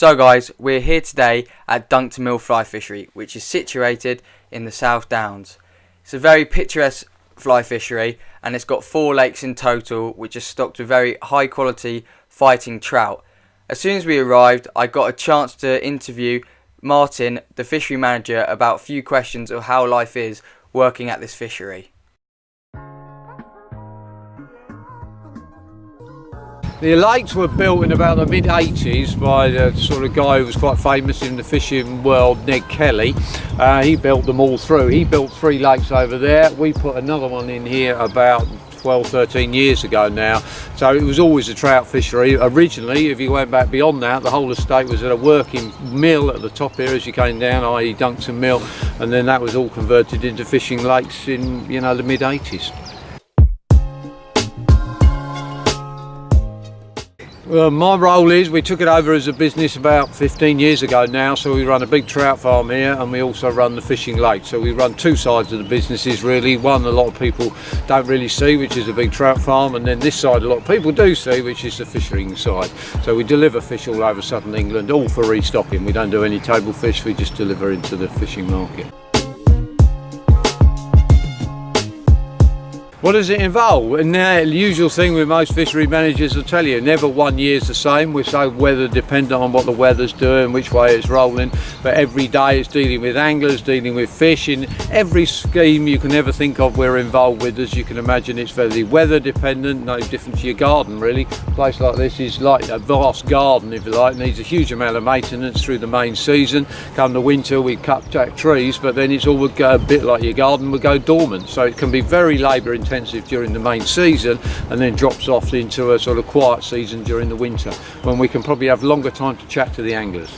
So guys, we're here today at Duncton Mill Fly Fishery, which is situated in the South Downs. It's a very picturesque fly fishery and it's got 4 lakes in total, which are stocked with very high quality fighting trout. As soon as we arrived, I got a chance to interview Martin, the fishery manager, about a few questions of how life is working at this fishery. The lakes were built in about the mid-80s by the sort of guy who was quite famous in the fishing world, Ned Kelly. He built them all through. He built 3 lakes over there. We put another one in here about 12-13 years ago now. So it was always a trout fishery. Originally, if you went back beyond that, the whole estate was at a working mill at the top here as you came down, i.e. Duncton Mill, and then that was all converted into fishing lakes in, the mid-80s. Well, my role is, we took it over as a business about 15 years ago now, so we run a big trout farm here and we also run the fishing lake. So we run 2 sides of the businesses really. One a lot of people don't really see, which is a big trout farm, and then this side a lot of people do see, which is the fishing side. So we deliver fish all over southern England, all for restocking. We don't do any table fish, we just deliver into the fishing market. What does it involve? And the usual thing with most fishery managers will tell you, never one year's the same. We're so weather dependent on what the weather's doing, which way it's rolling, but every day it's dealing with anglers, dealing with fish. In every scheme you can ever think of, we're involved with. As you can imagine, it's very weather dependent, no different to your garden really. A place like this is like a vast garden, if you like, needs a huge amount of maintenance through the main season. Come the winter we cut back trees, but then it's all would go a bit like your garden, would go dormant. So it can be very labour intensive during the main season and then drops off into a sort of quiet season during the winter, when we can probably have longer time to chat to the anglers.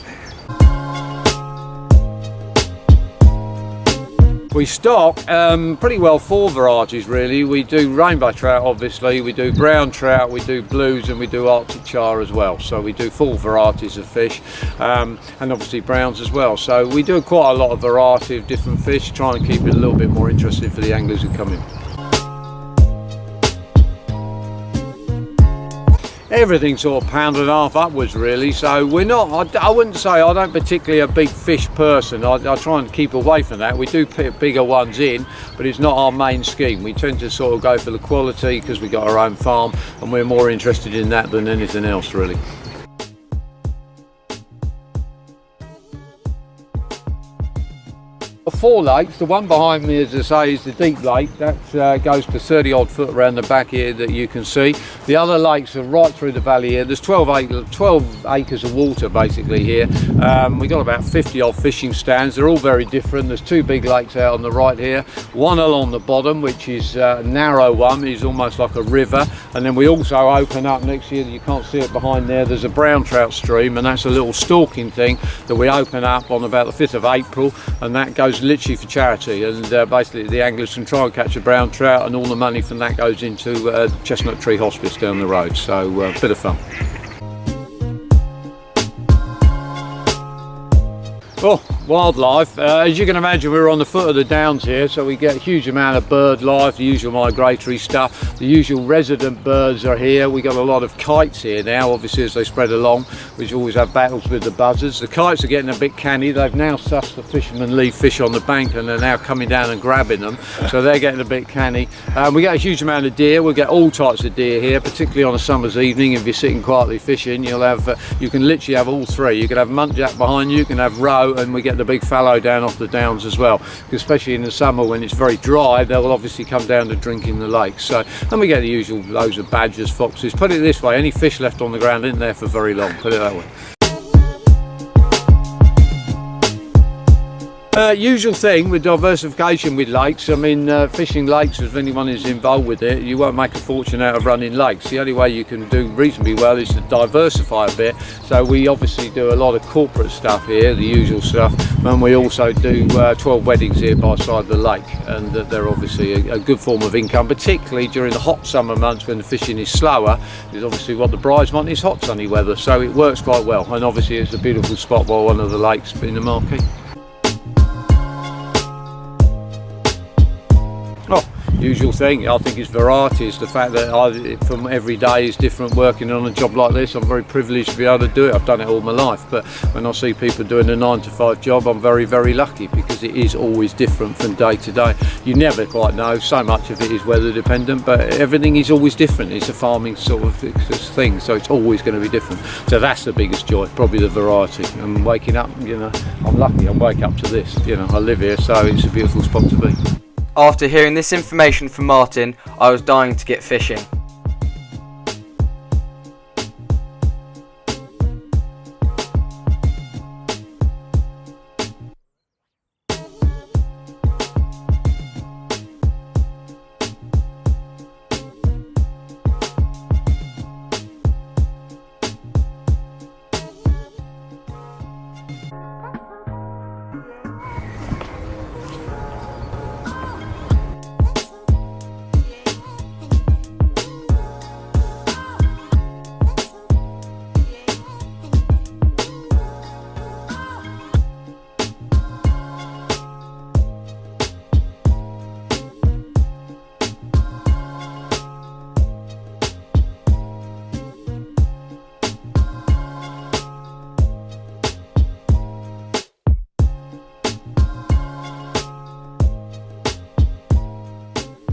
We stock pretty well 4 varieties really. We do rainbow trout obviously, we do brown trout, we do blues, and we do Arctic char as well. So we do 4 varieties of fish, and obviously browns as well. So we do quite a lot of variety of different fish, try and keep it a little bit more interesting for the anglers who come in. Everything sort of £1.50 upwards really, so we're not, I wouldn't say, I don't particularly a big fish person. I try and keep away from that. We do put bigger ones in, but it's not our main scheme. We tend to sort of go for the quality because we got our own farm and we're more interested in that than anything else really. 4 lakes. The one behind me, as I say, is the deep lake. That goes to 30 odd foot around the back here that you can see. The other lakes are right through the valley here. There's 12 acres of water basically here. We've got about 50 odd fishing stands. They're all very different. There's 2 big lakes out on the right here. One along the bottom, which is a narrow one, is almost like a river. And then we also open up next year, you can't see it behind there, there's a brown trout stream, and that's a little stalking thing that we open up on about the 5th of April, and that goes literally for charity, and basically the anglers can try and catch a brown trout, and all the money from that goes into Chestnut Tree Hospice down the road. So a bit of fun. Oh, wildlife. As you can imagine, we're on the foot of the downs here, so we get a huge amount of bird life, the usual migratory stuff. The usual resident birds are here. We got a lot of kites here now, obviously, as they spread along, which always have battles with the buzzards. The kites are getting a bit canny. They've now sussed the fishermen leave fish on the bank and they're now coming down and grabbing them, so they're getting a bit canny. We get a huge amount of deer. We get all types of deer here, particularly on a summer's evening. If you're sitting quietly fishing, you'll have you can literally have all 3. You can have muntjac behind you, you can have roe, and we get the big fallow down off the downs as well, especially in the summer when it's very dry. They'll obviously come down to drink in the lakes. So, and we get the usual loads of badgers, foxes. Put it this way, any fish left on the ground isn't there for very long, put it that way. Usual thing with diversification with lakes, I mean fishing lakes, if anyone is involved with it, you won't make a fortune out of running lakes. The only way you can do reasonably well is to diversify a bit. So we obviously do a lot of corporate stuff here, the usual stuff, and we also do 12 weddings here by the side of the lake, and they're obviously a good form of income, particularly during the hot summer months when the fishing is slower. Is obviously what the brides want is hot sunny weather, so it works quite well, and obviously it's a beautiful spot by one of the lakes in the marquee. Usual thing, I think it's varieties. The fact that from every day is different. Working on a job like this, I'm very privileged to be able to do it. I've done it all my life, but when I see people doing a 9-to-5 job, I'm very, very lucky, because it is always different from day to day. You never quite know. So much of it is weather dependent, but everything is always different. It's a farming sort of thing, so it's always going to be different. So that's the biggest joy, probably the variety. And waking up, I'm lucky. I'm waking up to this. I live here, so it's a beautiful spot to be. After hearing this information from Martin, I was dying to get fishing.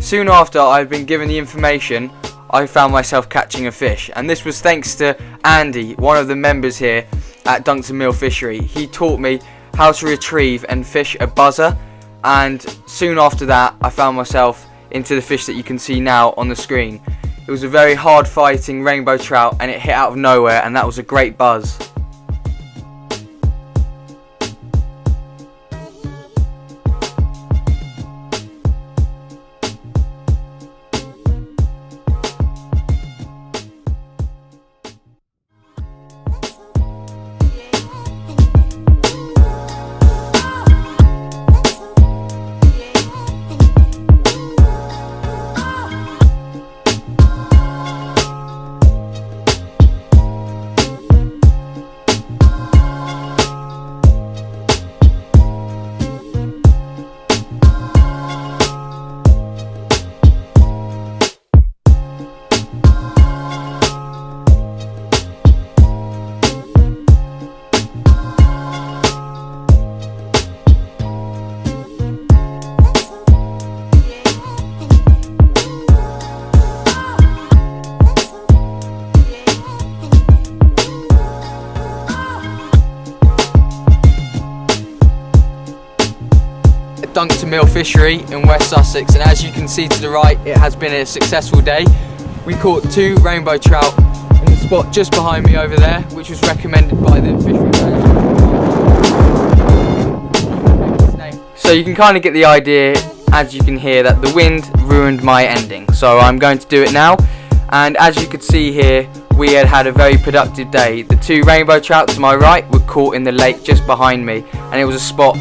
Soon after I'd been given the information, I found myself catching a fish, and this was thanks to Andy, one of the members here at Duncton Mill Fishery. He taught me how to retrieve and fish a buzzer, and soon after that I found myself into the fish that you can see now on the screen. It was a very hard fighting rainbow trout, and it hit out of nowhere, and that was a great buzz. Duncton Mill Fishery in West Sussex, and as you can see to the right, it has been a successful day. We caught 2 rainbow trout in the spot just behind me over there, which was recommended by the fishery manager. So you can kind of get the idea, as you can hear, that the wind ruined my ending, so I'm going to do it now. And as you could see here, we had a very productive day. The 2 rainbow trout to my right were caught in the lake just behind me, and it was a spot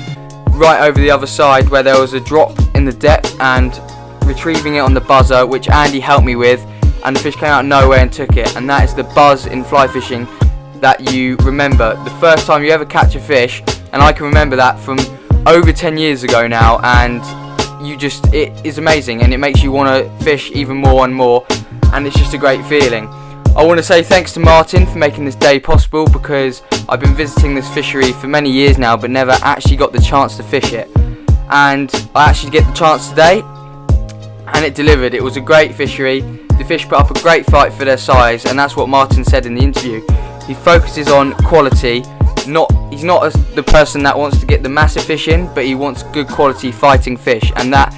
right over the other side where there was a drop in the depth, and retrieving it on the buzzer, which Andy helped me with, and the fish came out of nowhere and took it. And that is the buzz in fly fishing that you remember the first time you ever catch a fish, and I can remember that from over 10 years ago now, and it is amazing, and it makes you want to fish even more and more, and it's just a great feeling. I want to say thanks to Martin for making this day possible, because I've been visiting this fishery for many years now but never actually got the chance to fish it, and I actually get the chance today, and it delivered. It was a great fishery. The fish put up a great fight for their size, and that's what Martin said in the interview. He focuses on quality. He's not the person that wants to get the massive fish in, but he wants good quality fighting fish, and that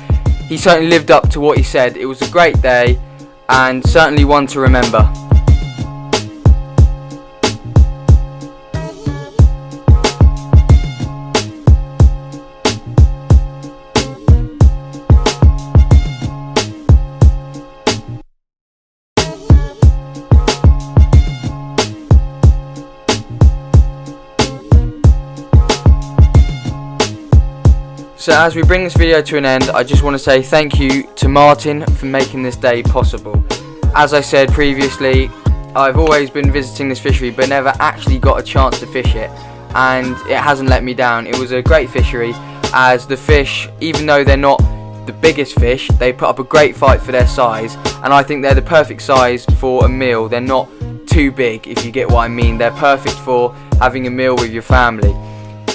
he certainly lived up to what he said. It was a great day, and certainly one to remember. So as we bring this video to an end, I just want to say thank you to Martin for making this day possible. As I said previously, I've always been visiting this fishery but never actually got a chance to fish it, and it hasn't let me down. It was a great fishery, as the fish, even though they're not the biggest fish. They put up a great fight for their size, and I think they're the perfect size for a meal. They're not too big, if you get what I mean. They're perfect for having a meal with your family.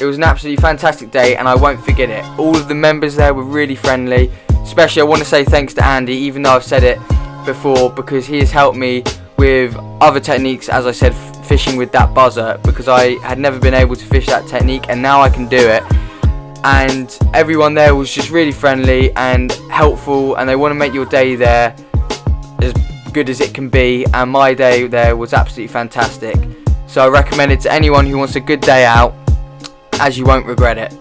It was an absolutely fantastic day, and I won't forget it. All of the members there were really friendly. Especially I want to say thanks to Andy, even though I've said it before, because he has helped me with other techniques, as I said, fishing with that buzzer, because I had never been able to fish that technique, and now I can do it. And everyone there was just really friendly and helpful, and they want to make your day there as good as it can be, and my day there was absolutely fantastic. So I recommend it to anyone who wants a good day out, as you won't regret it.